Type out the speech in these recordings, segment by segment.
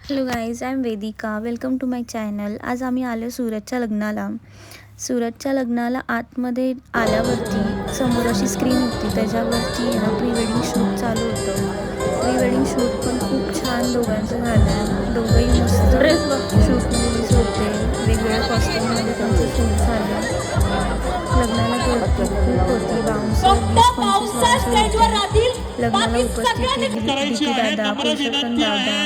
Hello guys, I am Vedika. Welcome to my channel. आज आम्ही आलो सूरजच्या लग्नाला. सूरजच्या लग्नाला आतमध्ये आल्यावरती समोर अशी स्क्रीन होती, त्याच्यावरती प्री वेडिंग शूट चालू होतं. प्री वेडिंग शूट पण खूप छान दोघांचं झालं. दोघंही मस्त शूटमध्ये दिसत होते. वेगवेगळ्या कॉस्ट्यूममध्ये त्यांचं शूट झालं. लग्नाला गर्दी खूप होती. बाउन्सर 20-25 बाउन्सर होते. लग्नाला उपस्थित दीदी दादा, पुरुषोत्तम दादा,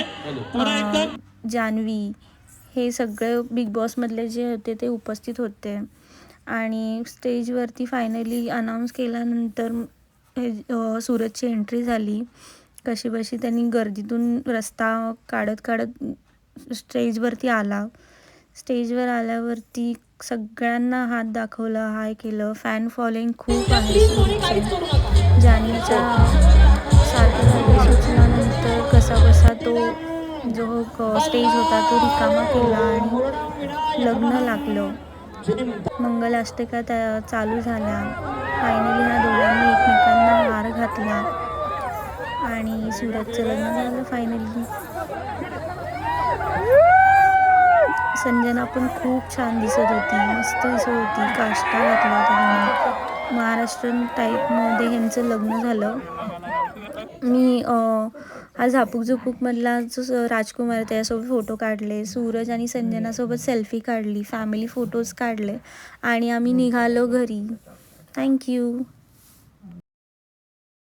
जान्हवी, हे सगळे बिग बॉसमधले जे होते ते उपस्थित होते. आणि स्टेजवरती फायनली अनाऊन्स केल्यानंतर सूरजची एंट्री झाली. कशीबशी त्यांनी गर्दीतून रस्ता काढत काढत स्टेजवरती आला. स्टेजवर आल्यावरती सगळ्यांना हात दाखवला, हाय केलं. फॅन फॉलोइंग खूप आहे सूरजचे. जान्हवीच्या सारख्या सूचनानंतर कसा तो जो स्टेज होता तो रिकामा केला आणि लग्न लागलं. मंगलाष्टका चालू झाल्या. फायनली ह्या दोघांनी एकमेकांना हार घातला आणि सूरजचं लग्न झालं फायनली. संजना पण खूप छान दिसत होती, मस्त दिसत होती. काष्टा घातला होता तिने. महाराष्ट्रीयन टाईपमध्ये ह्यांचं लग्न झालं. मी हा झापूक झुपूकमधला जो राजकुमार त्याच्यासोबत फोटो काढले. सूरज आणि संजनासोबत सेल्फी काढली, फॅमिली फोटोज काढले आणि आम्ही निघालो घरी. थँक्यू.